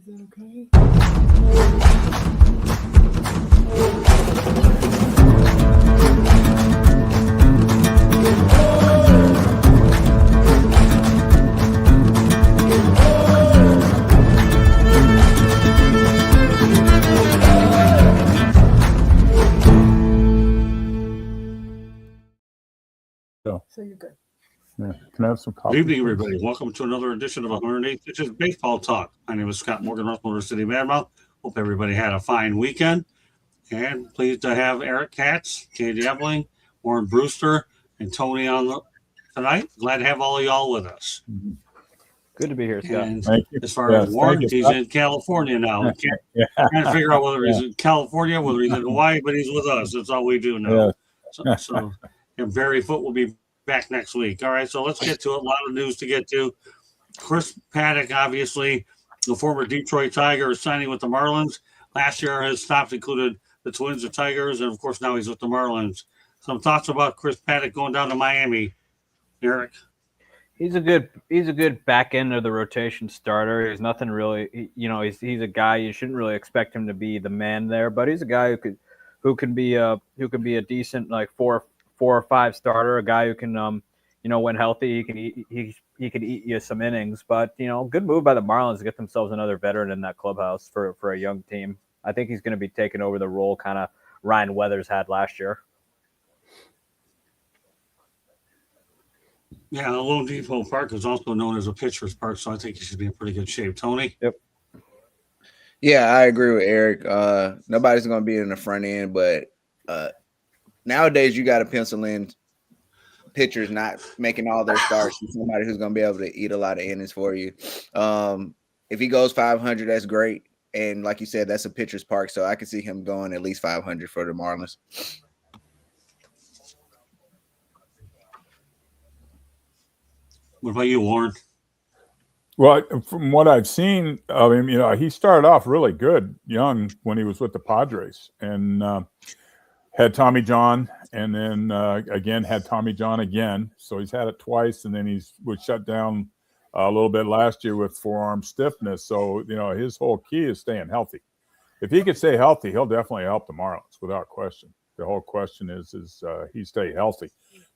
So you're good. Yeah. Can I have some coffee? Good evening, everybody. Welcome to another edition of 108 Pitches Baseball Talk. My name is Scott Morgan, Russell City Madmouth. Hope everybody had a fine weekend. And pleased to have Eric Katz, Candy Eveling, Warren Brewster, and Tony on tonight. Glad to have all of y'all with us. Good to be here, Scott. And Thank you. as far as Warren, he's in California now. Trying to figure out whether he's in California, whether he's in Hawaii, but he's with us. That's all we do know. So and Barry Foote will be back next week. All right, so let's get to it. A lot of news to get to. Chris Paddock, obviously, the former Detroit Tiger, is signing with the Marlins. Last year, his stops included the Twins, the Tigers, and, of course, now he's with the Marlins. Some thoughts about Chris Paddock going down to Miami, Eric? He's a good back end of the rotation starter. He's nothing really, he's a guy you shouldn't really expect him to be the man there, but he's a guy who can be a decent like four or five starter, a guy who can when healthy he can eat you some innings. But good move by the Marlins to get themselves another veteran in that clubhouse for a young team. I think he's going to be taking over the role kind of Ryan Weathers had last year. Yeah, Lone Depot Park is also known as a pitcher's park, so I think he should be in pretty good shape. Tony? Yep. Yeah, I agree with Eric. Nobody's going to be in the front end, but nowadays you got to pencil in pitchers not making all their starts. Somebody who's going to be able to eat a lot of innings for you. If he goes 500, that's great. And like you said, that's a pitcher's park, so I could see him going at least 500 for the Marlins. What about you, Warren? Well, from what I've seen of him, he started off really good young when he was with the Padres and had Tommy John, and then again had Tommy John again. So he's had it twice, and then he was shut down a little bit last year with forearm stiffness. So, his whole key is staying healthy. If he could stay healthy, he'll definitely help the Marlins without question. The whole question is he stay healthy.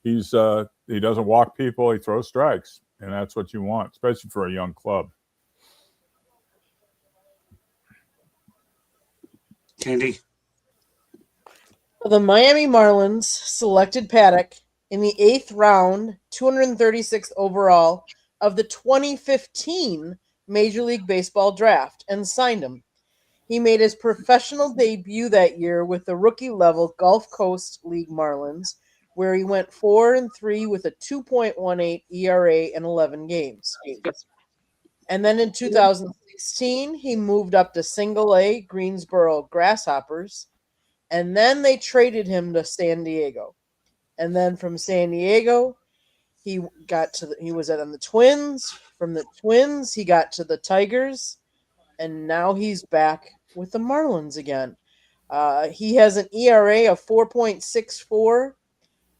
He doesn't walk people. He throws strikes, and that's what you want, especially for a young club. Candy? The Miami Marlins selected Paddock in the 8th round, 236th overall of the 2015 Major League Baseball draft and signed him. He made his professional debut that year with the rookie-level Gulf Coast League Marlins, where he went 4-3 with a 2.18 ERA in 11 games. And then in 2016, he moved up to Single-A Greensboro Grasshoppers, and then they traded him to San Diego. And then from San Diego, he was on the Twins. From the Twins, he got to the Tigers, and now he's back with the Marlins again. He has an ERA of 4.64.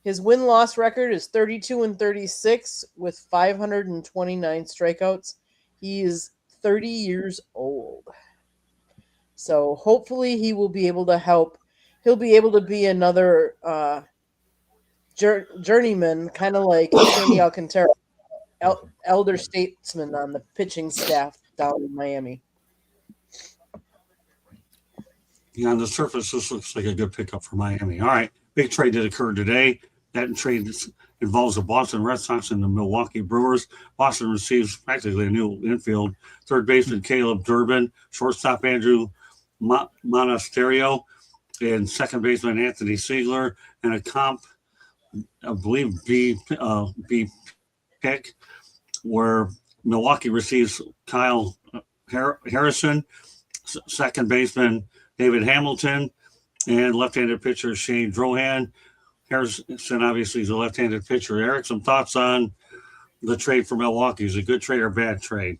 His win-loss record is 32-36 with 529 strikeouts. He is 30 years old. So hopefully he will be able to help. He'll be able to be another journeyman, kind of like Sandy Alcantara, elder statesman on the pitching staff down in Miami. Yeah, on the surface, this looks like a good pickup for Miami. All right, big trade that occurred today. That trade involves the Boston Red Sox and the Milwaukee Brewers. Boston receives practically a new infield. Third baseman Caleb Durbin, shortstop Andrew Monasterio, and second baseman Anthony Siegler, and a comp, I believe, B pick, where Milwaukee receives Kyle Harrison, second baseman David Hamilton, and left-handed pitcher Shane Drohan. Harrison obviously is a left-handed pitcher. Eric, some thoughts on the trade for Milwaukee? Is it a good trade or bad trade?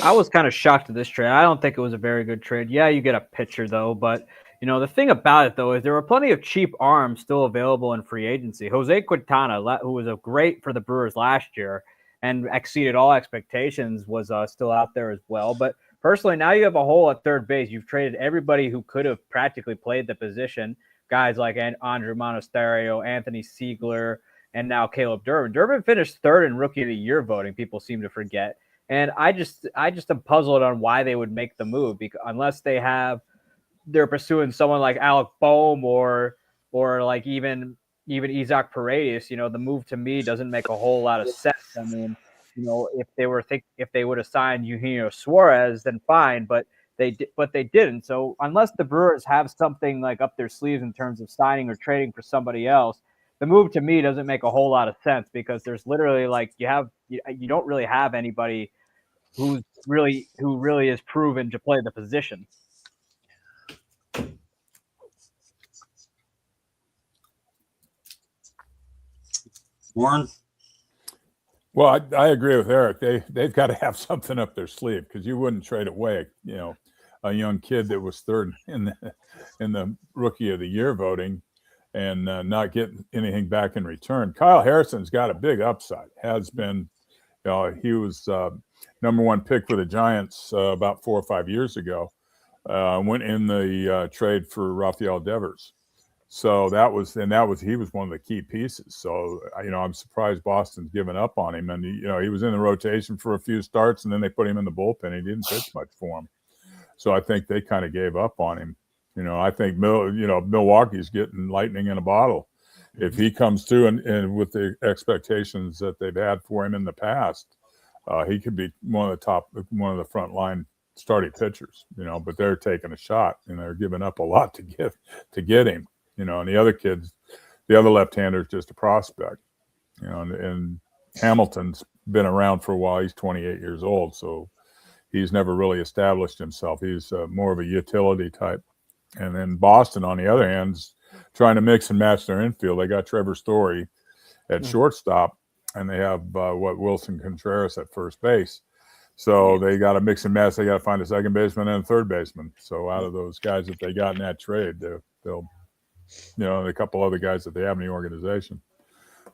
I was kind of shocked at this trade. I don't think it was a very good trade. Yeah, you get a pitcher, though, but the thing about it, though, is there were plenty of cheap arms still available in free agency. Jose Quintana, who was a great for the Brewers last year and exceeded all expectations, was still out there as well. But personally, now you have a hole at third base. You've traded everybody who could have practically played the position. Guys like Andrew Monasterio, Anthony Siegler, and now Caleb Durbin. Durbin finished third in Rookie of the Year voting. People seem to forget. And I just am puzzled on why they would make the move, because unless they're pursuing someone like Alec Boehm or like even Isaac Paredes, the move to me doesn't make a whole lot of sense. I mean, if they would have signed Eugenio Suarez, then fine, but they didn't. So unless the Brewers have something like up their sleeves in terms of signing or trading for somebody else, the move to me doesn't make a whole lot of sense, because there's literally like you don't really have anybody who really is proven to play the position. Warren? Well, I agree with Eric. They've got to have something up their sleeve, because you wouldn't trade away, a young kid that was third in the Rookie of the Year voting and not get anything back in return. Kyle Harrison's got a big upside. Has been, he was number one pick for the Giants about 4 or 5 years ago. Went in the trade for Rafael Devers. So he was one of the key pieces. So, I'm surprised Boston's given up on him. And, he was in the rotation for a few starts, and then they put him in the bullpen. He didn't pitch much for him. So I think they kind of gave up on him. I think, Milwaukee's getting lightning in a bottle. If he comes through and with the expectations that they've had for him in the past, he could be one of the front line starting pitchers, but they're taking a shot, and they're giving up a lot to get him. And the other left-hander is just a prospect, and Hamilton's been around for a while. He's 28 years old, so he's never really established himself. He's more of a utility type. And then Boston, on the other hand, is trying to mix and match their infield. They got Trevor Story at shortstop, and they have Wilson Contreras at first base. So they got to mix and match. They got to find a second baseman and a third baseman. So out of those guys that they got in that trade, they'll a couple other guys that they have in the organization,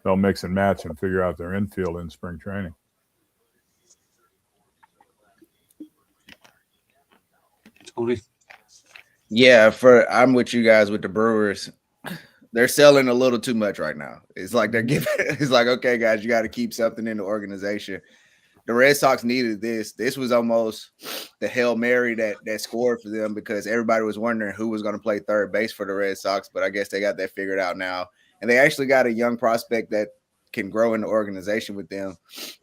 they'll mix and match and figure out their infield in spring training. Tony? Yeah, I'm with you guys with the Brewers. They're selling a little too much right now. It's like it's like, okay, guys, you got to keep something in the organization. The Red Sox needed this. This was almost the Hail Mary that scored for them, because everybody was wondering who was going to play third base for the Red Sox, but I guess they got that figured out now. And they actually got a young prospect that can grow in the organization with them.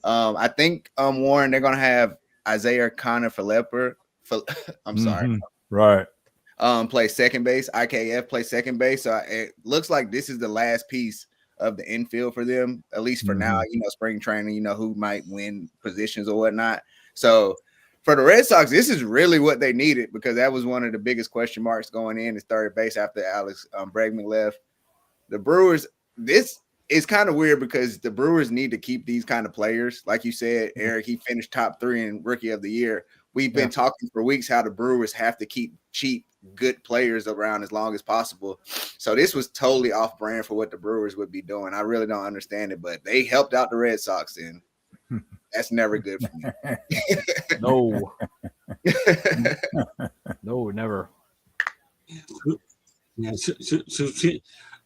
I think, Warren, they're going to have Isaiah Kiner-Faleper. I'm sorry. Right. Play second base. IKF play second base. So it looks like this is the last piece of the infield for them, at least for now. Spring training, who might win positions or whatnot. So for the Red Sox, this is really what they needed, because that was one of the biggest question marks going in is third base after Alex Bregman left. The Brewers, this is kind of weird, because the Brewers need to keep these kind of players. Like you said, Eric, he finished top 3 in Rookie of the Year. We've been talking for weeks how the Brewers have to keep cheap, good players around as long as possible. So this was totally off brand for what the Brewers would be doing. I really don't understand it, but they helped out the Red Sox, and that's never good for me. No. No, never.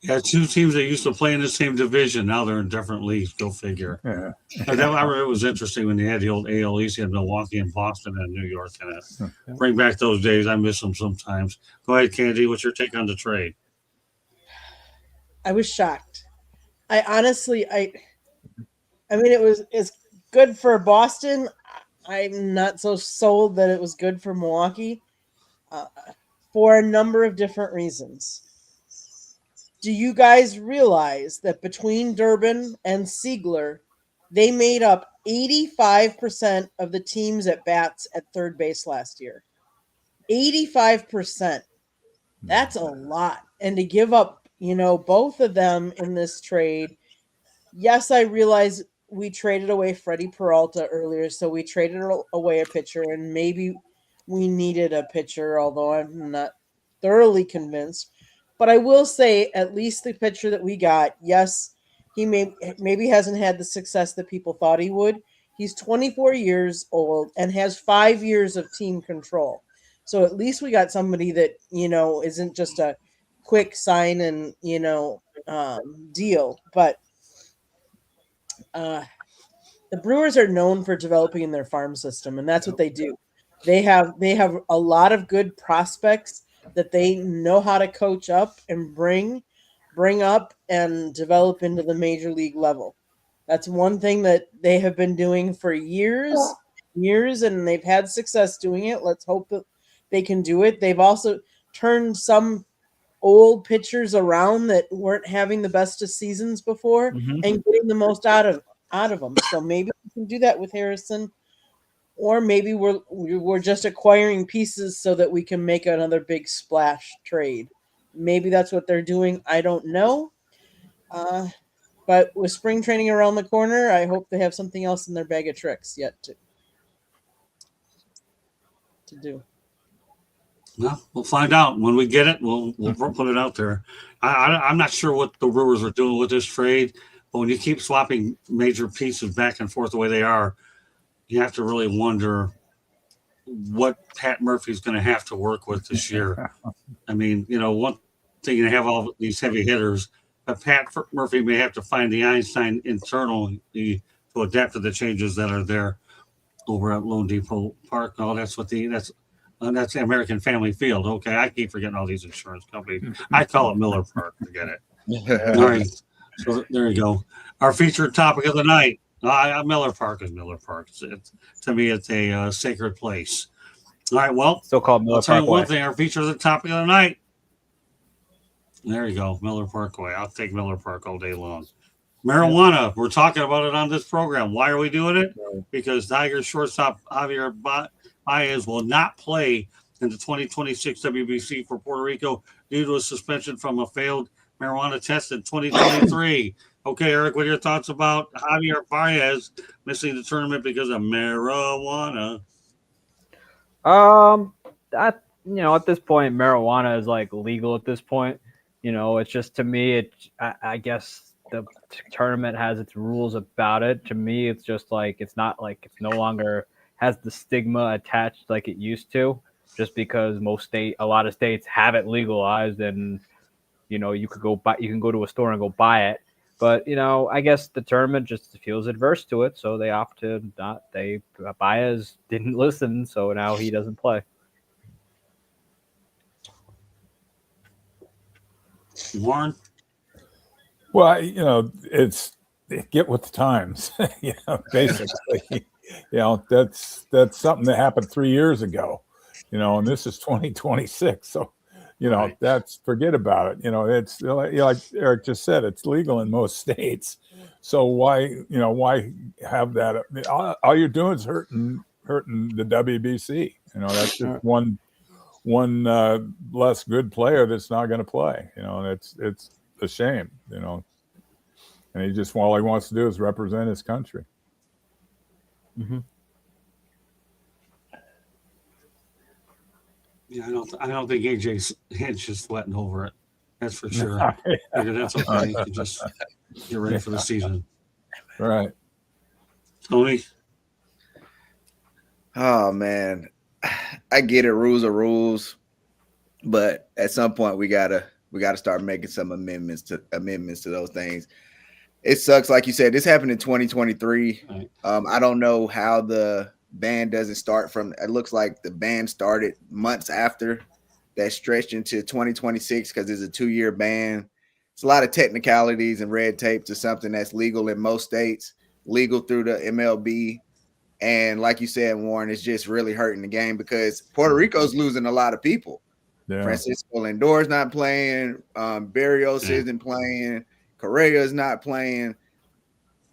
Yeah, two teams that used to play in the same division. Now they're in different leagues. Go figure. Yeah. It was interesting when they had the old AL East. You had Milwaukee and Boston and New York in it. Bring back those days. I miss them sometimes. Go ahead, Candy. What's your take on the trade? I was shocked. I honestly, I mean, it's good for Boston. I'm not so sold that it was good for Milwaukee for a number of different reasons. Do you guys realize that between Durbin and Siegler, they made up 85% of the team's at-bats at third base last year? 85%. That's a lot. And to give up, both of them in this trade, yes, I realize we traded away Freddie Peralta earlier, so we traded away a pitcher, and maybe we needed a pitcher, although I'm not thoroughly convinced. But I will say, at least the pitcher that we got, yes, he maybe hasn't had the success that people thought he would. He's 24 years old and has 5 years of team control. So at least we got somebody that, isn't just a quick sign and, deal. But the Brewers are known for developing in their farm system, and that's what they do. They have a lot of good prospects that they know how to coach up and bring up and develop into the major league level. That's one thing that they have been doing for years, and they've had success doing it. Let's hope that they can do it. They've also turned some old pitchers around that weren't having the best of seasons before Mhm. and getting the most out of them. So maybe we can do that with Harrison, or maybe we're just acquiring pieces so that we can make another big splash trade. Maybe that's what they're doing. I don't know. But with spring training around the corner, I hope they have something else in their bag of tricks yet to do. Well, we'll find out when we get it. We'll put it out there. I'm not sure what the Brewers are doing with this trade, but when you keep swapping major pieces back and forth the way they are, you have to really wonder what Pat Murphy's going to have to work with this year. I mean, one thing you have all these heavy hitters, but Pat Murphy may have to find the Einstein internally to adapt to the changes that are there over at Lone Depot Park. Oh, that's the American Family Field. Okay, I keep forgetting all these insurance companies. I call it Miller Park. Forget it. All right, so there you go. Our featured topic of the night. Miller Park is Miller Park. To me, it's a sacred place. All right, well, Still called Miller I'll tell you Parkway. one thing. Our featured topic of the night. There you go, Miller Parkway. I'll take Miller Park all day long. Marijuana. We're talking about it on this program. Why are we doing it? Because Tigers shortstop Javier Baez will not play in the 2026 WBC for Puerto Rico due to a suspension from a failed marijuana test in 2023. Okay, Eric, what are your thoughts about Javier Baez missing the tournament because of marijuana? At this point, marijuana is like legal at this point. It's just, to me, I guess the tournament has its rules about it. To me, it's just like, it's not like it's no longer has the stigma attached like it used to, just because a lot of states have it legalized, and you can go to a store and go buy it. But I guess the tournament just feels adverse to it, so they opt to not. Baez didn't listen, so now he doesn't play. Warren? Well, it's get with the times. Basically, that's something that happened 3 years ago. And this is 2026, so Right. that's, forget about it. It's like Eric just said, it's legal in most states. So why have that? All you're doing is hurting the WBC. That's just one less good player that's not going to play. And it's a shame. And all he wants to do is represent his country. Mm-hmm. Yeah, I don't think AJ's head's just sweating over it. That's for sure. That's okay. You just get ready for the season. Right. Tony? Oh man, I get it. Rules are rules, but at some point we gotta start making some amendments to those things. It sucks, like you said. This happened in 2023. Right. I don't know how the ban doesn't start from. It looks like the ban started months after that, stretched into 2026 because it's a 2-year ban. It's a lot of technicalities and red tape to something that's legal in most states, legal through the MLB. And like you said, Warren, it's just really hurting the game because Puerto Rico's losing a lot of people. Yeah. Francisco Lindor's not playing. Barrios isn't playing. Correa's not playing.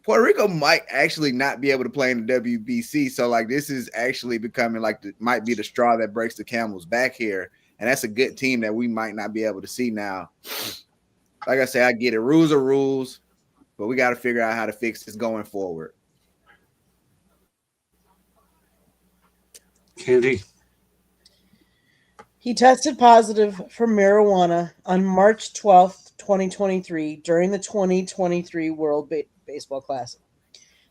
Puerto Rico might actually not be able to play in the WBC. So, this is actually becoming might be the straw that breaks the camel's back here. And that's a good team that we might not be able to see now. Like I say, I get it. Rules are rules, but we got to figure out how to fix this going forward. Candy? He tested positive for marijuana on March 12th, 2023, during the 2023 World Baseball Classic.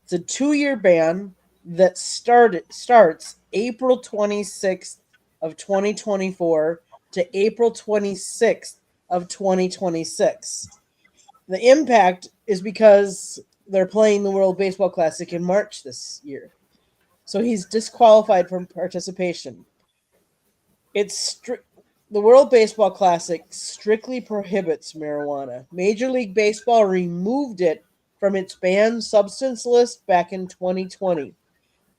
It's a 2-year ban that starts April 26th of 2024 to April 26th of 2026. The impact is because they're playing the World Baseball Classic in March this year. So he's disqualified from participation. The World Baseball Classic strictly prohibits marijuana. Major League Baseball removed it from its banned substance list back in 2020.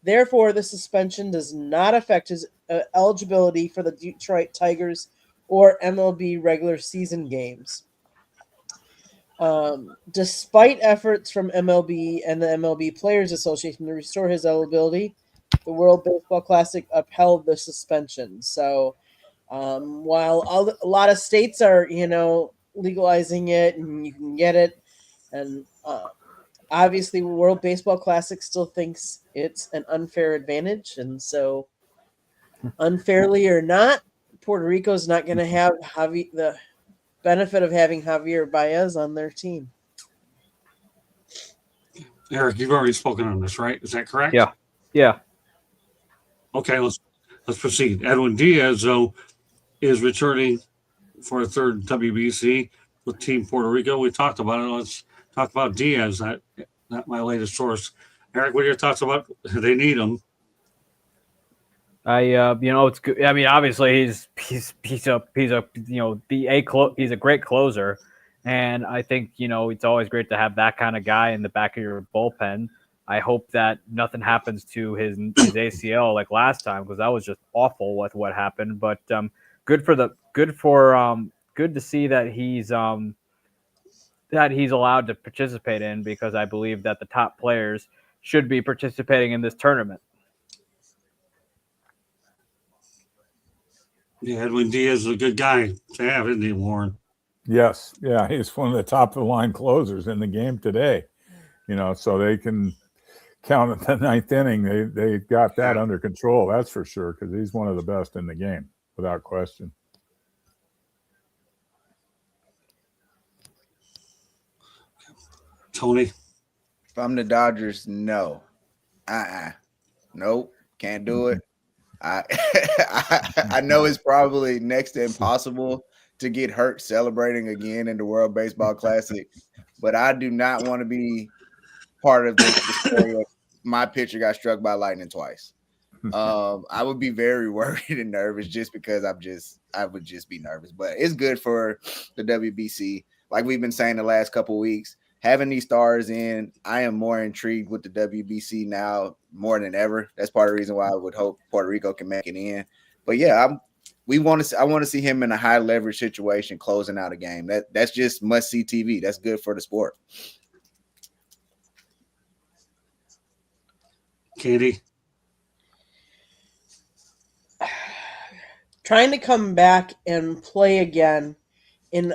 Therefore, the suspension does not affect his eligibility for the Detroit Tigers or MLB regular season games. Despite efforts from MLB and the MLB Players Association to restore his eligibility, the World Baseball Classic upheld the suspension. So, while a lot of states are, legalizing it and you can get it, and obviously, World Baseball Classic still thinks it's an unfair advantage, and so, unfairly or not, Puerto Rico's not going to have the benefit of having Javier Baez on their team. Eric, you've already spoken on this, right? Is that correct? Yeah. Okay, let's proceed. Edwin Diaz, though, is returning for a third WBC with Team Puerto Rico. We talked about it. Let's talk about Diaz. That my latest source. Eric, what are your thoughts about? They need him. It's good. I mean, obviously he's a great closer, and I think it's always great to have that kind of guy in the back of your bullpen. I hope that nothing happens to his ACL like last time, because that was just awful with what happened. But good to see that he's allowed to participate in, because I believe that the top players should be participating in this tournament. Yeah, Edwin Diaz is a good guy to have, isn't he, Warren? Yes. Yeah, he's one of the top of the line closers in the game today. So they can count at the ninth inning. They got that under control, that's for sure, because he's one of the best in the game, without question. Tony? If I'm the Dodgers, no. Nope, can't do it. I know it's probably next to impossible to get hurt celebrating again in the World Baseball Classic, but I do not want to be part of the story of my pitcher got struck by lightning twice. I would be very worried and nervous just because I would just be nervous. But it's good for the WBC. Like we've been saying the last couple of weeks, having these stars in, I am more intrigued with the WBC now more than ever. That's part of the reason why I would hope Puerto Rico can make it in. But yeah, I want to see him in a high leverage situation closing out a game. That's just must see TV. That's good for the sport. Katie? Trying to come back and play again in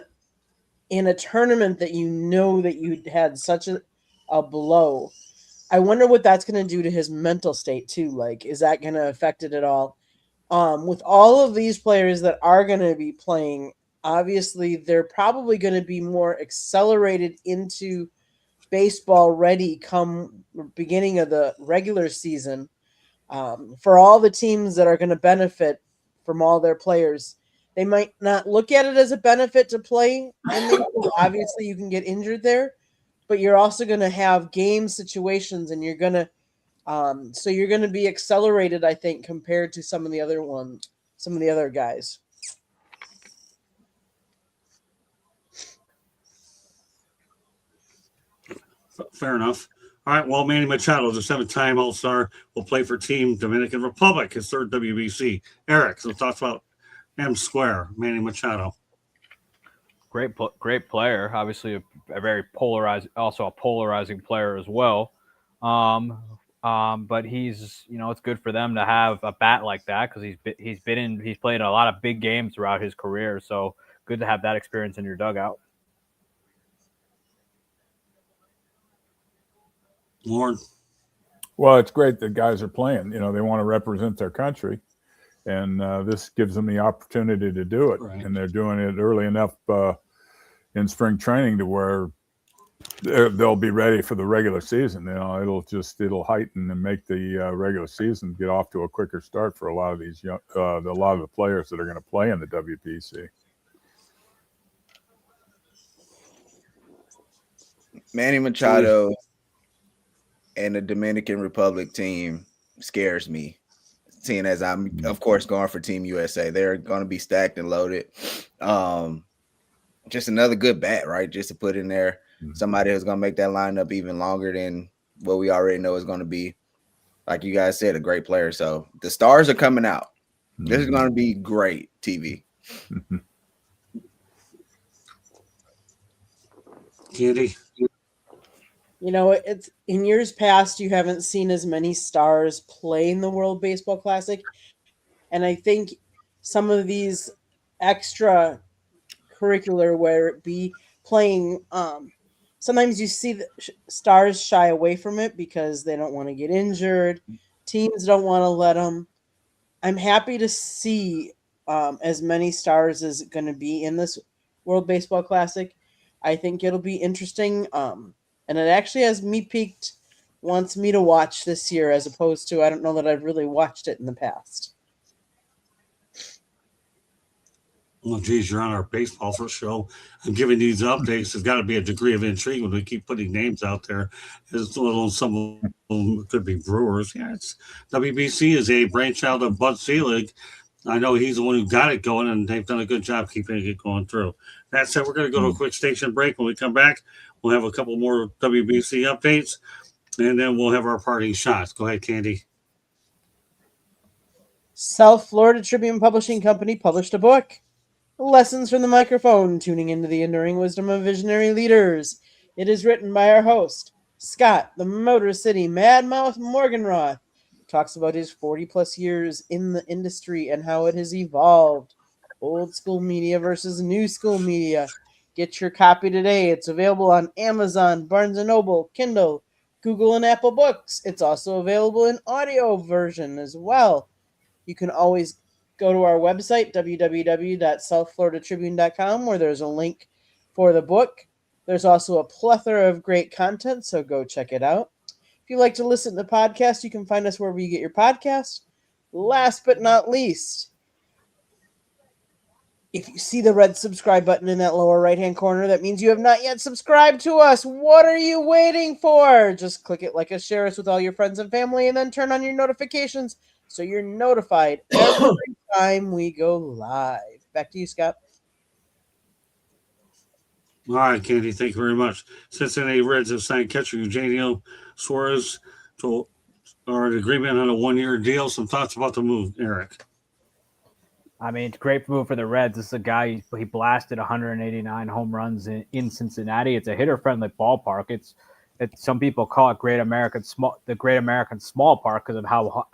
a tournament that that you had such a blow. I wonder what that's going to do to his mental state too. Like, is that going to affect it at all? With all of these players that are going to be playing, obviously they're probably going to be more accelerated into baseball ready come beginning of the regular season. For all the teams that are going to benefit from all their players, they might not look at it as a benefit to play. Obviously, you can get injured there, but you're also going to have game situations, and you're going to so you're going to be accelerated, I think, compared to some of the other guys. Fair enough. All right, well, Manny Machado, the seven-time All-Star, will play for Team Dominican Republic, his third WBC. Eric, some thoughts about M Square, Manny Machado. Great player. Obviously, a very polarizing player as well. But he's, it's good for them to have a bat like that, because he's played a lot of big games throughout his career. So good to have that experience in your dugout. Lauren? Well, it's great that guys are playing. They want to represent their country, and this gives them the opportunity to do it. Right. And they're doing it early enough in spring training to where they'll be ready for the regular season. It'll heighten and make the regular season get off to a quicker start for a lot of these young, a lot of the players that are going to play in the WBC. Manny Machado and the Dominican Republic team scares me, seeing as I'm, of course, going for Team USA. They're going to be stacked and loaded. Just another good bat, right? Just to put in there somebody who's going to make that lineup even longer than what we already know is going to be. Like you guys said, a great player. So the stars are coming out. This is going to be great TV. Candy. You know, it's in years past, you haven't seen as many stars play in the World Baseball Classic. And I think some of these extra curricular, where it be playing, sometimes you see the stars shy away from it because they don't want to get injured. Teams don't want to let them. I'm happy to see as many stars as going to be in this World Baseball Classic. I think it'll be interesting. And it actually has me wants me to watch this year, as opposed to, I don't know that I've really watched it in the past. Well, geez, you're on our baseball first show. I'm giving these updates. There's got to be a degree of intrigue when we keep putting names out there. As little some of them could be Brewers. Yeah, it's WBC is a brainchild of Bud Selig. I know he's the one who got it going, and they've done a good job keeping it going through. That said, we're going to go to a quick station break. When we come back, we'll have a couple more WBC updates, and then we'll have our parting shots. Go ahead, Candy. South Florida Tribune Publishing Company published a book, Lessons from the Microphone, Tuning into the Enduring Wisdom of Visionary Leaders. It is written by our host, Scott, the Motor City Madmouth Morganroth. Talks about his 40-plus years in the industry and how it has evolved. Old school media versus new school media. Get your copy today. It's available on Amazon, Barnes & Noble, Kindle, Google, and Apple Books. It's also available in audio version as well. You can always go to our website, www.southfloridatribune.com, where there's a link for the book. There's also a plethora of great content, so go check it out. If you like to listen to the podcast, you can find us wherever you get your podcasts. Last but not least, if you see the red subscribe button in that lower right-hand corner, that means you have not yet subscribed to us. What are you waiting for? Just click it, like us, share us with all your friends and family, and then turn on your notifications so you're notified every time we go live. Back to you, Scott. All right, Candy, thank you very much. Cincinnati Reds have signed catcher Eugenio Suarez to an agreement on a one-year deal. Some thoughts about the move, Eric? I mean, it's a great move for the Reds. This is a guy, he blasted 189 home runs in Cincinnati. It's a hitter-friendly ballpark. It's some people call it the Great American Small Park because of how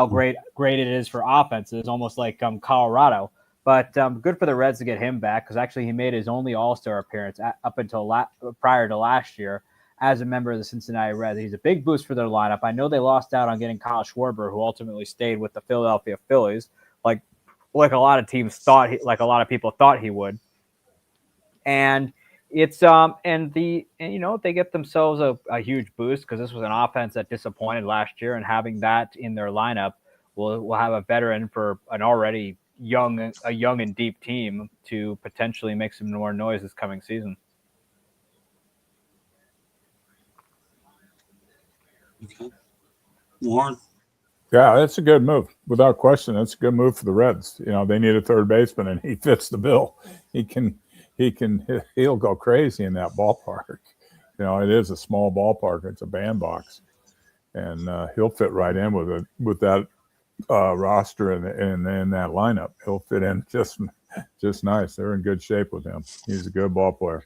great it is for offenses, almost like Colorado. But good for the Reds to get him back, because actually he made his only All-Star appearance up until prior to last year as a member of the Cincinnati Reds. He's a big boost for their lineup. I know they lost out on getting Kyle Schwarber, who ultimately stayed with the Philadelphia Phillies, like a lot of teams thought, like a lot of people thought he would. And it's they get themselves a huge boost, because this was an offense that disappointed last year, and having that in their lineup will have a veteran for an already young and deep team to potentially make some more noise this coming season. Okay. Warren? Yeah, that's a good move. Without question, that's a good move for the Reds. You know, they need a third baseman, and he fits the bill. He'll go crazy in that ballpark. You know, it is a small ballpark. It's a bandbox. And he'll fit right in with that roster and that lineup. He'll fit in just nice. They're in good shape with him. He's a good ball player.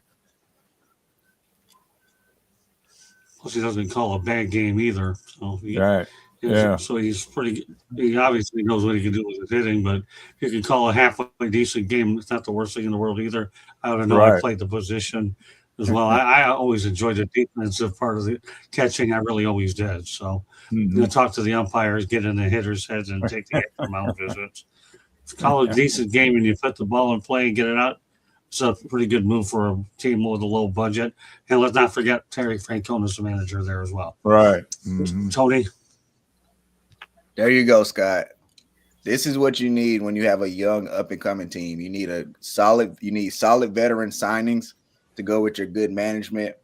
Plus, he doesn't call a bad game either. So Right. Yeah. So he's pretty. He obviously knows what he can do with his hitting, but if you can call a halfway decent game, it's not the worst thing in the world either. I don't know. I played the position as well. I always enjoyed the defensive part of the catching. I really always did. So talk to the umpires, get in the hitters' heads, and take the extra mound visits. Call it a decent game, and you put the ball in play and get it out. It's a pretty good move for a team with a low budget. And let's not forget Terry Francona's the manager there as well. Right. Mm-hmm. Tony? There you go, Scott. This is what you need when you have a young up-and-coming team. You need solid veteran signings to go with your good management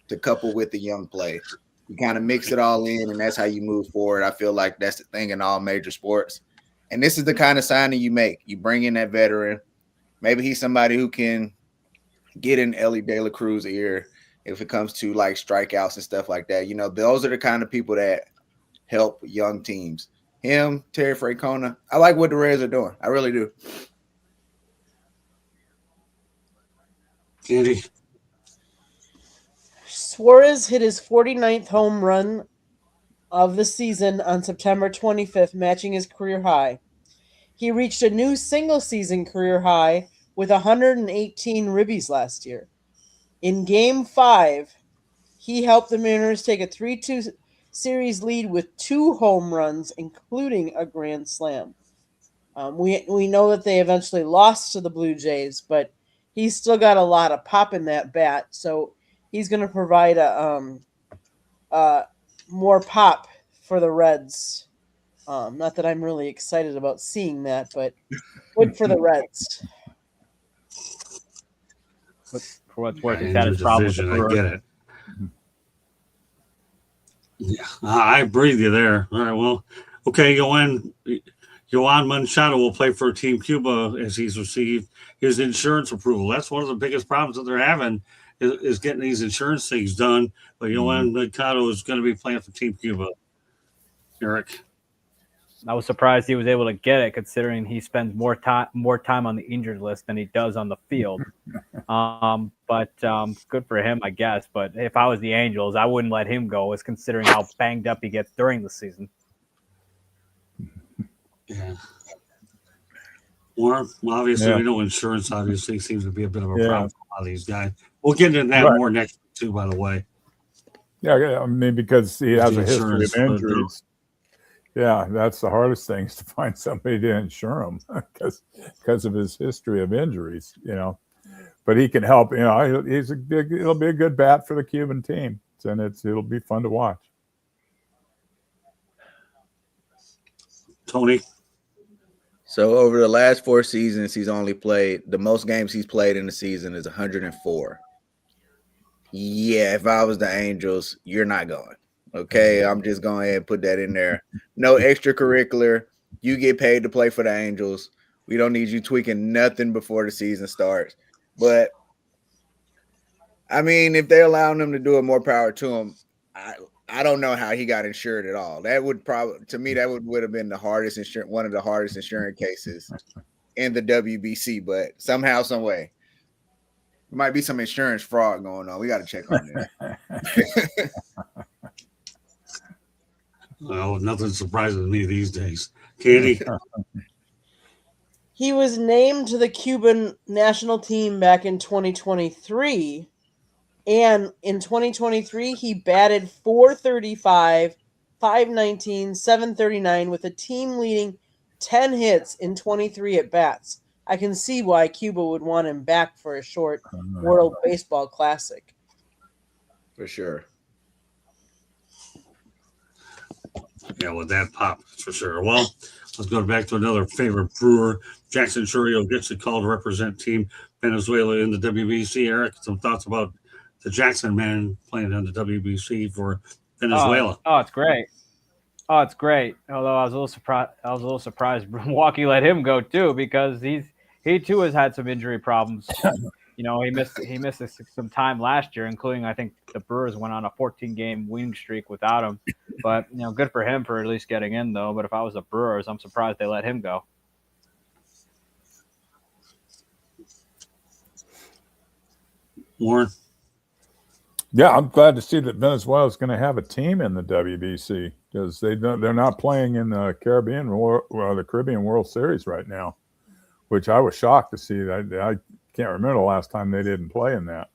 to couple with the young play. You kind of mix it all in, and that's how you move forward. I feel like that's the thing in all major sports. And this is the kind of signing you make. You bring in that veteran. Maybe he's somebody who can get in Ellie De La Cruz's ear if it comes to like strikeouts and stuff like that. You know, those are the kind of people that help young teams. Him, Terry Francona. I like what the Reds are doing. I really do. Andy? Suarez hit his 49th home run of the season on September 25th, matching his career high. He reached a new single-season career high with 118 ribbies last year. In Game 5, he helped the Mariners take a 3-2 series lead with 2 home runs, including a grand slam. We know that they eventually lost to the Blue Jays, but he's still got a lot of pop in that bat, so he's going to provide more pop for the Reds. Not that I'm really excited about seeing that, but good for the Reds. For what's worth, he's had his problems. I get it. Yeah, I breathe you there. All right, well, okay, Yoan Machado will play for Team Cuba as he's received his insurance approval. That's one of the biggest problems that they're having is getting these insurance things done. But Yoan Machado is going to be playing for Team Cuba. Eric? I was surprised he was able to get it, considering he spends more time on the injured list than he does on the field. But good for him, I guess. But if I was the Angels, I wouldn't let him go, as considering how banged up he gets during the season. Yeah. Well, obviously, we know insurance obviously seems to be a bit of a problem for a lot of these guys. We'll get into that more next week, too, by the way. Yeah, I mean, because he has a history of injuries. Yeah, that's the hardest thing, is to find somebody to insure him because of his history of injuries, you know. But he can help, you know. It'll be a good bat for the Cuban team, and it'll be fun to watch. Tony? So over the last 4 seasons, he's only played – the most games he's played in the season is 104. Yeah, if I was the Angels, you're not going. Okay, I'm just going ahead and put that in there. No extracurricular. You get paid to play for the Angels. We don't need you tweaking nothing before the season starts. But, I mean, if they're allowing him to do it, more power to him. I don't know how he got insured at all. That would probably, to me, that would have been one of the hardest insurance cases in the WBC. But somehow, some way, there might be some insurance fraud going on. We got to check on that. Well, nothing surprises me these days. Katie? He was named to the Cuban national team back in 2023. And in 2023, he batted .435, .519, .739 with a team leading 10 hits in 23 at-bats. I can see why Cuba would want him back for a short World Baseball Classic. For sure. Yeah, with that pop, for sure. Well, let's go back to another favorite Brewer. Jackson Churio gets the call to represent Team Venezuela in the WBC. Eric, some thoughts about the Jackson man playing on the WBC for Venezuela? Oh, it's great. Oh, it's great. Although I was a little surprised Milwaukee let him go too, because he too has had some injury problems. You know, he missed some time last year, including, I think, the Brewers went on a 14-game winning streak without him. But, you know, good for him for at least getting in, though. But if I was the Brewers, I'm surprised they let him go. Warren? Yeah, I'm glad to see that Venezuela is going to have a team in the WBC, because they're not playing in the Caribbean World Series right now, which I was shocked to see. I can't remember the last time they didn't play in that.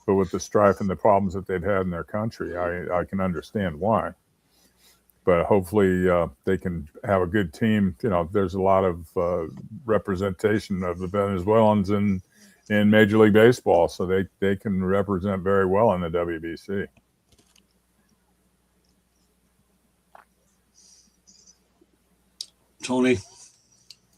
But with the strife and the problems that they've had in their country, I can understand why. But hopefully they can have a good team. You know, there's a lot of representation of the Venezuelans in in Major League Baseball, so they can represent very well in the WBC. Tony.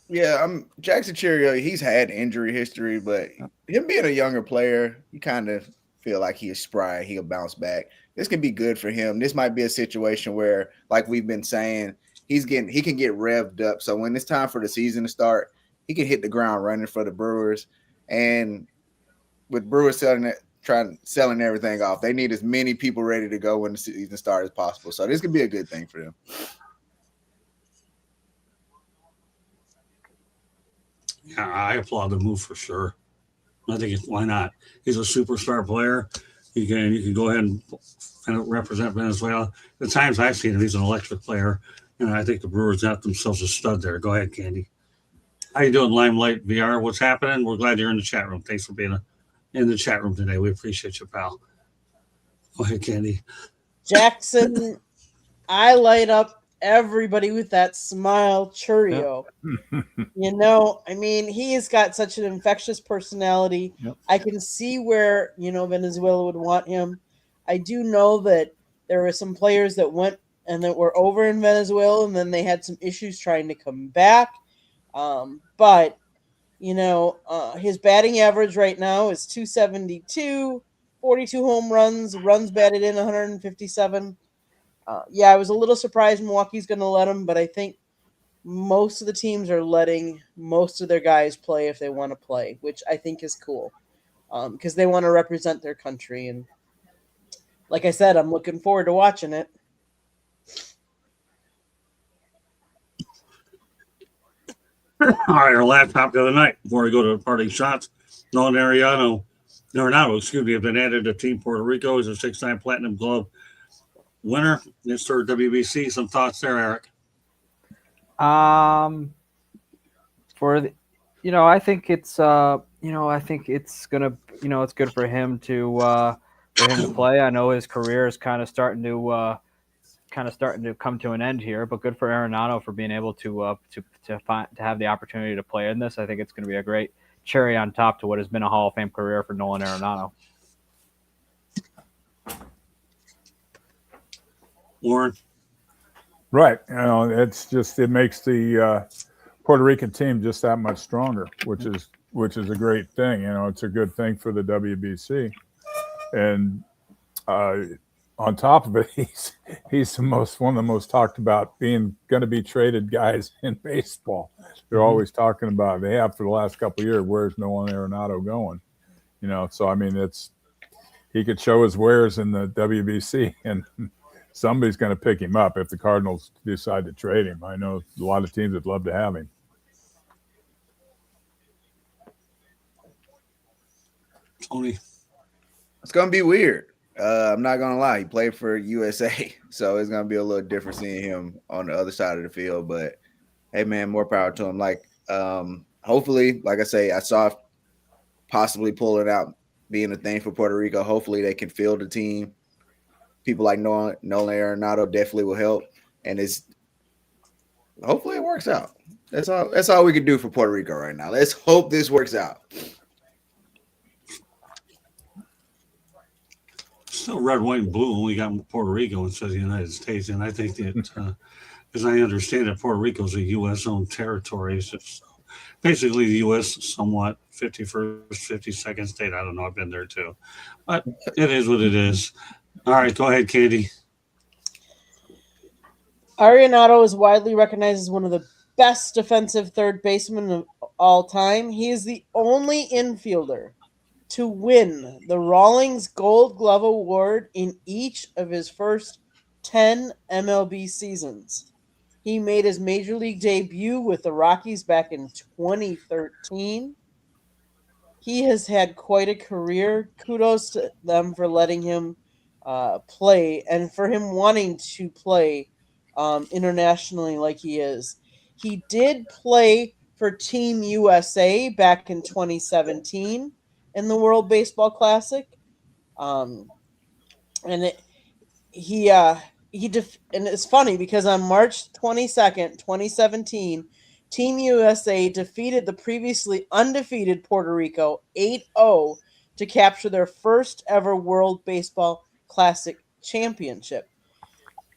Yeah, Jackson Cheerio. He's had injury history, but him being a younger player, you kind of feel like he is spry. He'll bounce back. This can be good for him. This might be a situation where, like we've been saying, he can get revved up. So when it's time for the season to start, he can hit the ground running for the Brewers. And with Brewers selling everything off, they need as many people ready to go when the season starts as possible. So this could be a good thing for them. Yeah, I applaud the move for sure. I think why not? He's a superstar player. You can go ahead and represent Venezuela. The times I've seen him, he's an electric player, and I think the Brewers got themselves a stud there. Go ahead, Candy. How you doing, Limelight VR? What's happening? We're glad you're in the chat room. Thanks for being in the chat room today. We appreciate you, pal. Go ahead, Candy. Jackson, I light up everybody with that smile, Churio. Yep. You know, I mean, he has got such an infectious personality. Yep. I can see where, you know, Venezuela would want him. I do know that there were some players that went and that were over in Venezuela, and then they had some issues trying to come back. But, you know, his batting average right now is 272, 42 home runs batted in 157. I was a little surprised Milwaukee's going to let him, but I think most of the teams are letting most of their guys play if they want to play, which I think is cool because they want to represent their country. And like I said, I'm looking forward to watching it. All right, our last topic of the night before we go to parting shots. Nolan Arenado, have been added to Team Puerto Rico as a 6-time Platinum Glove winner. It's for WBC. Some thoughts there, Eric? I think it's it's good for him to play. I know his career is kind of starting to come to an end here, but good for Arenado for being able to have the opportunity to play in this. I think it's going to be a great cherry on top to what has been a Hall of Fame career for Nolan Arenado. Warren. Right. You know, it makes the Puerto Rican team just that much stronger, which is a great thing. You know, it's a good thing for the WBC. And on top of it, he's one of the most talked about going to be traded guys in baseball. They're always talking about, they have for the last couple of years, where's Nolan Arenado going? You know, so I mean, he could show his wares in the WBC, and somebody's going to pick him up if the Cardinals decide to trade him. I know a lot of teams would love to have him. Tony. It's going to be weird. I'm not going to lie. He played for USA, so it's going to be a little different seeing him on the other side of the field. But, hey, man, more power to him. Like, hopefully, like I say, I saw possibly pulling out being a thing for Puerto Rico. Hopefully they can field the team. People like Nolan Arenado definitely will help. And hopefully it works out. That's all we can do for Puerto Rico right now. Let's hope this works out. Still red, white, and blue. Only got Puerto Rico instead of the United States. And I think that, as I understand it, Puerto Rico is a U.S.-owned territory. It's just basically the U.S. somewhat 51st, 52nd state. I don't know. I've been there too. But it is what it is. All right, go ahead, Katie. Arenado is widely recognized as one of the best defensive third basemen of all time. He is the only infielder to win the Rawlings Gold Glove Award in each of his first 10 MLB seasons. He made his major league debut with the Rockies back in 2013. He has had quite a career. Kudos to them for letting him play and for him wanting to play internationally like he is. He did play for Team USA back in 2017 in the World Baseball Classic, and it's funny because on March 22nd, 2017, Team USA defeated the previously undefeated Puerto Rico 8-0 to capture their first ever World Baseball Classic championship.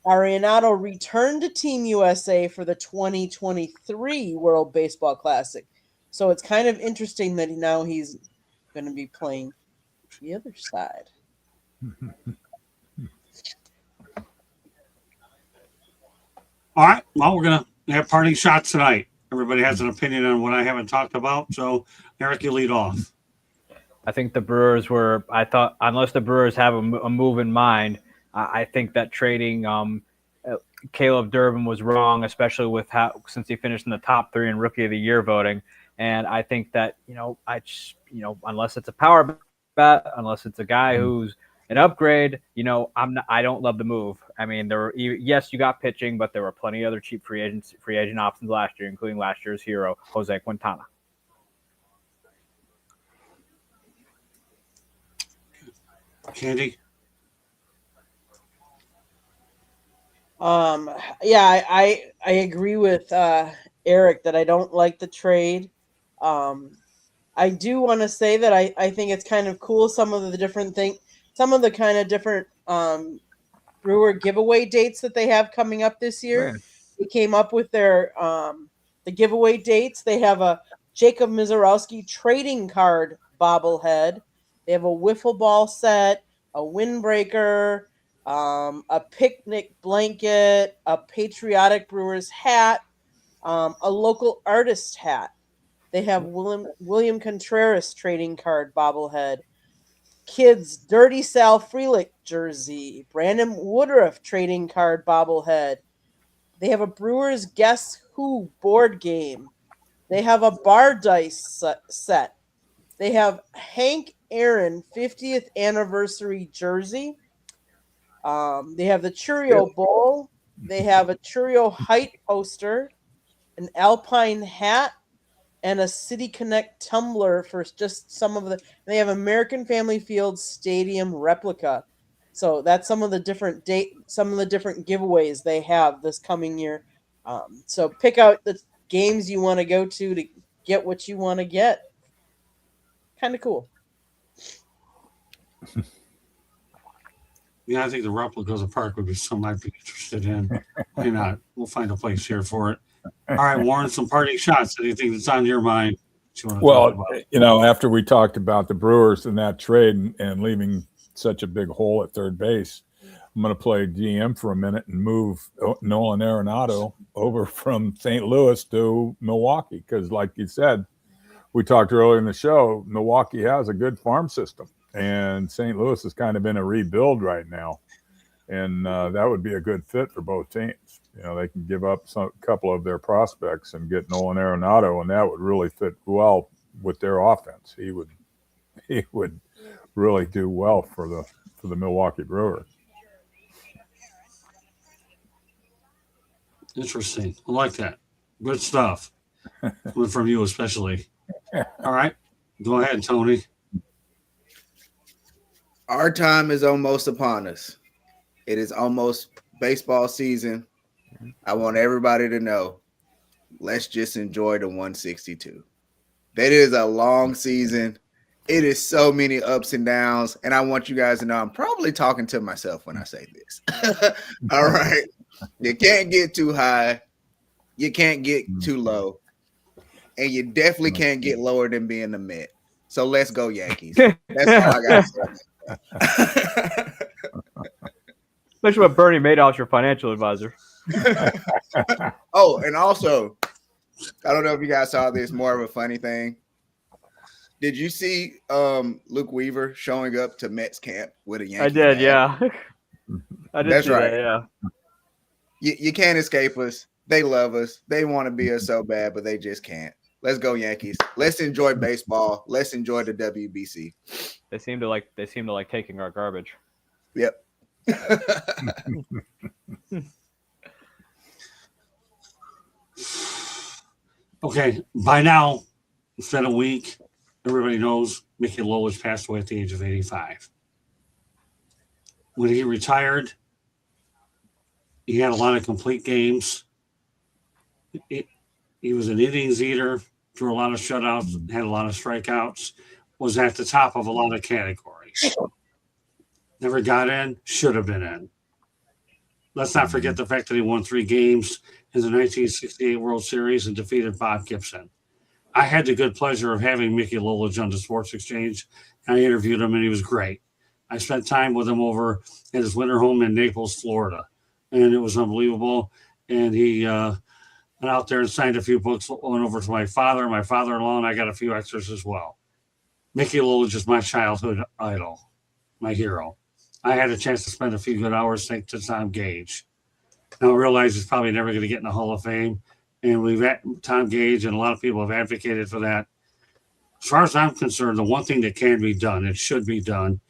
Arenado returned to Team USA for the 2023 World Baseball Classic. So it's kind of interesting that now he's going to be playing the other side. All right. Well, we're going to have parting shots tonight. Everybody has an opinion on what I haven't talked about. So, Eric, you lead off. I think the Brewers were. I thought unless the Brewers have a move in mind, I think that trading Caleb Durbin was wrong, especially with since he finished in the top 3 in Rookie of the Year voting. And I think that unless it's a power bat, unless it's a guy who's an upgrade, I don't love the move. I mean, yes, you got pitching, but there were plenty of other cheap free agent options last year, including last year's hero Jose Quintana. Candy? I agree with Eric that I don't like the trade. I do want to say that I think it's kind of cool some of the different Brewer giveaway dates that they have coming up this year. Right. They came up with their the giveaway dates. They have a Jacob Mizorowski trading card bobblehead. They have a wiffle ball set, a windbreaker, a picnic blanket, a patriotic Brewers hat, a local artist hat. They have William Contreras trading card bobblehead, kids Dirty Sal Frelick jersey, Brandon Woodruff trading card bobblehead. They have a Brewers Guess Who board game. They have a bar dice set. They have Hank Aaron 50th anniversary jersey. They have the Cheerio Bowl. They have a Cheerio Height poster, an Alpine hat, and a City Connect tumbler for just some of the. They have American Family Field Stadium replica. So that's some of the different giveaways they have this coming year. So pick out the games you want to go to get what you want to get. Kind of cool. Yeah, I think the replicas of Park would be something I'd be interested in. Why not? We'll find a place here for it. All right, Warren, some parting shots. Anything that's on your mind that you want to talk about? After we talked about the Brewers and that trade and leaving such a big hole at third base, I'm going to play GM for a minute and move Nolan Arenado over from St. Louis to Milwaukee because, like you said, we talked earlier in the show, Milwaukee has a good farm system, and St. Louis is kind of in a rebuild right now, and that would be a good fit for both teams. They can give up a couple of their prospects and get Nolan Arenado, and that would really fit well with their offense. He would really do well for the Milwaukee Brewers. Interesting. I like that. Good stuff. Coming from you especially. All right. Go ahead, Tony. Our time is almost upon us. It is almost baseball season. I want everybody to know, let's just enjoy the 162. That is a long season. It is so many ups and downs. And I want you guys to know I'm probably talking to myself when I say this. All right. You can't get too high. You can't get too low. And you definitely can't get lower than being the Met. So let's go Yankees. That's all I got to say. Especially when Bernie Madoff's your financial advisor. Oh, and also, I don't know if you guys saw this, more of a funny thing. Did you see Luke Weaver showing up to Mets camp with a Yankee? I did, yeah. I did. That's see right. That, yeah. You can't escape us. They love us. They want to be us so bad, but they just can't. Let's go Yankees. Let's enjoy baseball. Let's enjoy the WBC. They seem to like taking our garbage. Yep. Okay. By now, it's been a week. Everybody knows Mickey Lowe's passed away at the age of 85. When he retired, he had a lot of complete games. He was an innings eater, threw a lot of shutouts, had a lot of strikeouts, was at the top of a lot of categories. Never got in, should have been in. Let's not forget the fact that he won 3 games in the 1968 World Series and defeated Bob Gibson. I had the good pleasure of having Mickey Lolich on the Sports Exchange. I interviewed him, and he was great. I spent time with him over at his winter home in Naples, Florida, and it was unbelievable. And he went out there and signed a few books, went over to my father, my father-in-law, and I got a few extras as well. Mickey Lolich is my childhood idol, my hero. I had a chance to spend a few good hours thanks to Tom Gage. Now I realize he's probably never going to get in the Hall of Fame, and we've had Tom Gage, and a lot of people have advocated for that. As far as I'm concerned, the one thing that can be done, it should be done,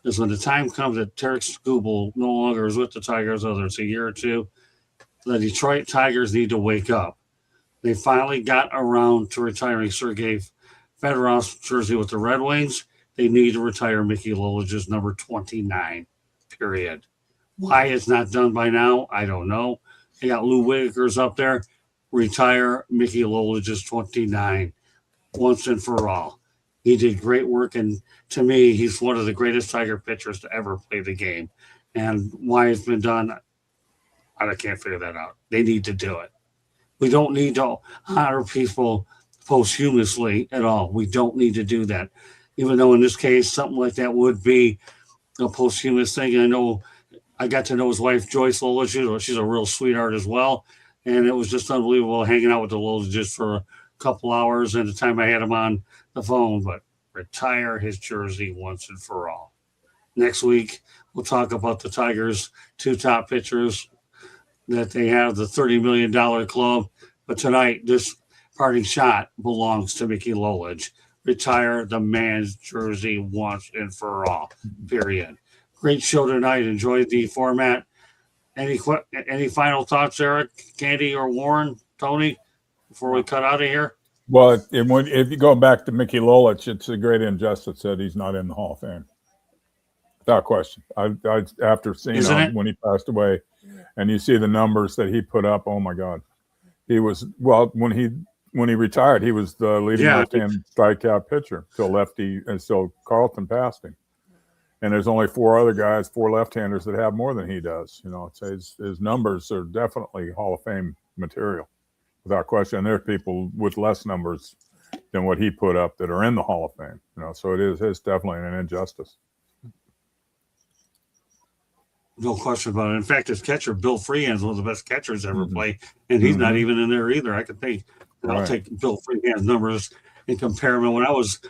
is when the time comes that Tarek Skubal no longer is with the Tigers, whether it's a year or two, the Detroit Tigers need to wake up. They finally got around to retiring Sergei Fedorov's jersey with the Red Wings. They need to retire Mickey Lolich's number 29, period. Why it's not done by now, I don't know. They got Lou Whitaker's up there. Retire Mickey Lolich's 29 once and for all. He did great work, and to me, he's one of the greatest Tiger pitchers to ever play the game. And why it's been done, I can't figure that out. They need to do it. We don't need to honor people posthumously at all. We don't need to do that. Even though in this case, something like that would be a posthumous thing. I know I got to know his wife, Joyce Lolich. She's a real sweetheart as well. And it was just unbelievable hanging out with the Loliches for a couple hours and the time I had him on the phone. But retire his jersey once and for all. Next week, we'll talk about the Tigers' 2 top pitchers that they have, the $30 million club. But tonight, this parting shot belongs to Mickey Lolich. Retire the man's jersey once and for all, period. Great show tonight. Enjoyed the format. Any final thoughts, Eric, Candy, or Warren, Tony, before we cut out of here? Well, if you go back to Mickey Lolich, it's a great injustice that he's not in the Hall of Fame. Without question. I after seeing him when he passed away, and you see the numbers that he put up, oh my God. He was, well, when he retired, he was the leading left-hand strikeout pitcher until Carlton passed him. And there's only 4 other guys, 4 left-handers that have more than he does. You know, his numbers are definitely Hall of Fame material, without question. And there's people with less numbers than what he put up that are in the Hall of Fame. You know, so it's definitely an injustice. No question about it. In fact, his catcher, Bill Freehan, is one of the best catchers ever played, and he's not even in there either. I could think I'll take Bill Freehan's numbers and compare them. When I was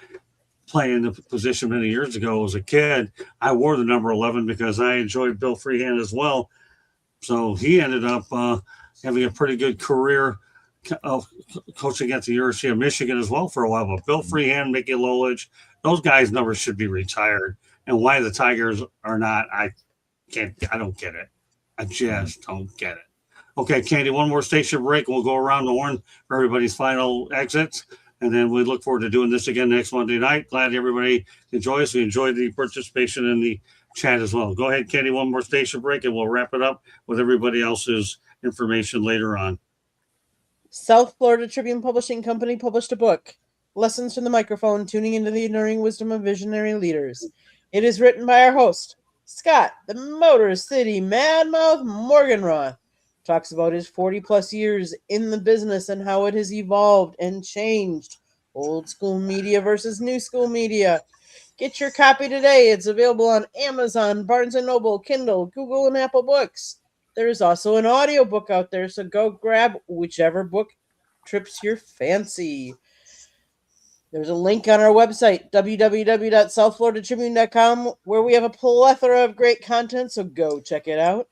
playing the position many years ago as a kid, I wore the number 11 because I enjoyed Bill Freehan as well. So he ended up having a pretty good career coaching at the University of Michigan as well for a while. But Bill Freehan, Mickey Lolich, those guys' numbers should be retired. And why the Tigers are not, I don't get it. I just don't get it. Okay, Candy, one more station break. We'll go around the horn for everybody's final exits. And then we look forward to doing this again next Monday night. Glad everybody enjoys us. We enjoyed the participation in the chat as well. Go ahead, Candy, one more station break, and we'll wrap it up with everybody else's information later on. South Florida Tribune Publishing Company published a book, Lessons from the Microphone, Tuning into the Enduring Wisdom of Visionary Leaders. It is written by our host, Scott, the Motor City Madmouth Morganroth. Talks about his 40-plus years in the business and how it has evolved and changed. Old school media versus new school media. Get your copy today. It's available on Amazon, Barnes & Noble, Kindle, Google, and Apple Books. There's also an audiobook out there, so go grab whichever book trips your fancy. There's a link on our website, www.southfloridatribune.com, where we have a plethora of great content, so go check it out.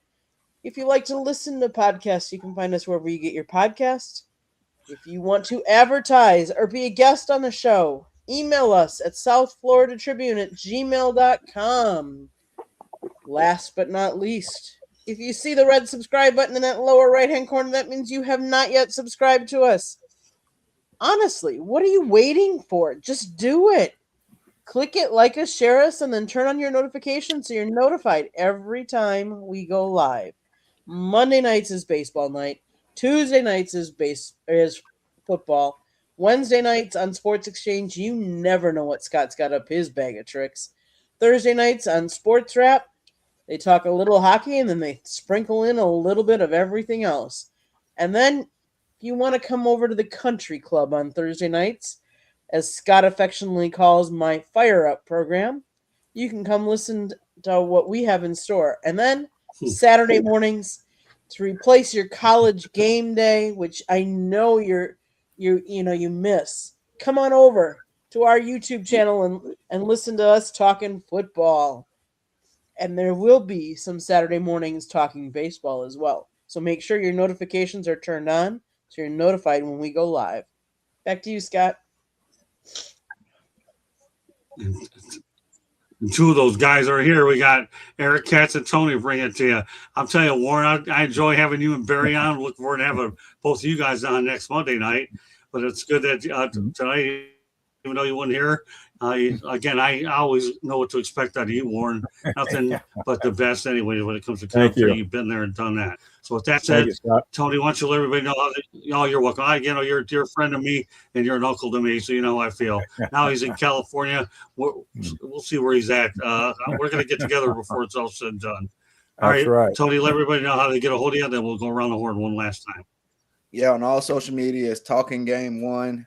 If you like to listen to podcasts, you can find us wherever you get your podcasts. If you want to advertise or be a guest on the show, email us at southfloridatribune@gmail.com. Last but not least, if you see the red subscribe button in that lower right-hand corner, that means you have not yet subscribed to us. Honestly, what are you waiting for? Just do it. Click it, like us, share us, and then turn on your notifications so you're notified every time we go live. Monday nights is baseball night. Tuesday nights is football. Wednesday nights on Sports Exchange, you never know what Scott's got up his bag of tricks. Thursday nights on Sports Wrap, they talk a little hockey and then they sprinkle in a little bit of everything else. And then if you want to come over to the Country Club on Thursday nights, as Scott affectionately calls my Fire Up program, you can come listen to what we have in store. And then Saturday mornings, to replace your college game day, which I know you miss, come on over to our YouTube channel and listen to us talking football. And there will be some Saturday mornings talking baseball as well. So make sure your notifications are turned on so you're notified when we go live. Back to you, Scott. And two of those guys are here. We got Eric Katz and Tony bring it to you. I'm telling you, Warren, I enjoy having you and Barry on. Look forward to having both of you guys on next Monday night. But it's good that tonight, even though you weren't here, again, I always know what to expect out of you, Warren. Nothing but the best anyway when it comes to commentary. You've been there and done that. So with that said, Tony, why don't you let everybody know you're welcome. You're a dear friend of me and you're an uncle to me, so you know how I feel. Now he's in California. We'll see where he's at. We're going to get together before it's all said and done. All right, Tony, let everybody know how they get a hold of you, then we'll go around the horn one last time. Yeah, on all social media, it's Talking Game 1.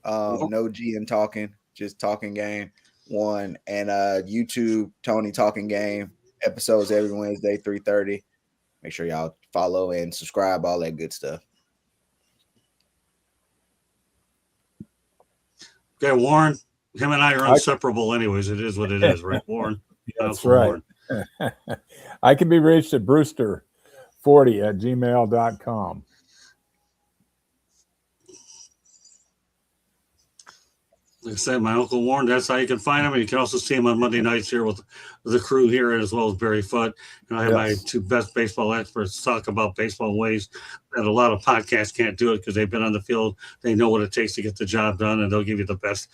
No G in talking, just Talking Game 1. And YouTube, Tony Talking Game. Episodes every Wednesday, 3:30. Make sure y'all follow and subscribe, all that good stuff. Okay, Warren, him and I are inseparable anyways. It is what it is, right, Warren? That's right. I can be reached at brewster40@gmail.com. Like I said, my Uncle Warren, that's how you can find him. And you can also see him on Monday nights here with the crew here, as well as Barry Foote. And I have my two best baseball experts talk about baseball in ways that a lot of podcasts can't do it because they've been on the field. They know what it takes to get the job done, and they'll give you the best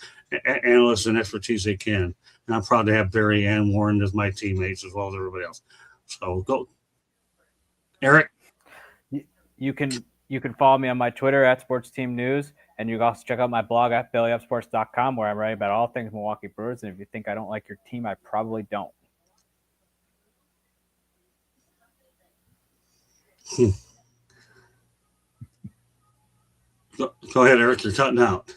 analysts and expertise they can. And I'm proud to have Barry and Warren as my teammates as well as everybody else. So go. Eric? You can follow me on my Twitter at Sports Team News. And you can also check out my blog at bellyupsports.com where I'm writing about all things Milwaukee Brewers. And if you think I don't like your team, I probably don't. Go ahead, Eric. You're cutting out.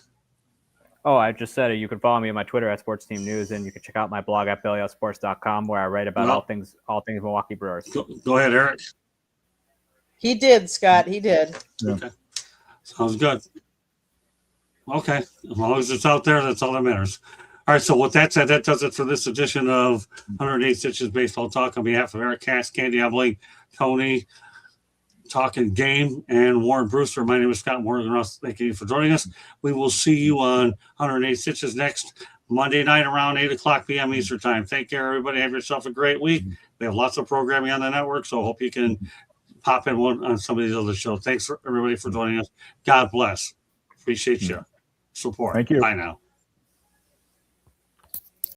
Oh, I just said it. You can follow me on my Twitter at Sports Team News, and you can check out my blog at bellyupsports.com where I write about all things Milwaukee Brewers. Go ahead, Eric. He did, Scott. He did. Okay. Sounds good. Okay. As long as it's out there, that's all that matters. All right. So with that said, that does it for this edition of 108 Stitches Baseball Talk. On behalf of Eric Cass, Candy Ebling, Tony, Talking Game, and Warren Brewster, my name is Scott Morgan Ross. Thank you for joining us. We will see you on 108 Stitches next Monday night around 8 o'clock p.m. Eastern Time. Thank you, everybody. Have yourself a great week. We have lots of programming on the network, so I hope you can pop in one on some of these other shows. Thanks for everybody for joining us. God bless. Appreciate you. Support. Thank you. Bye now.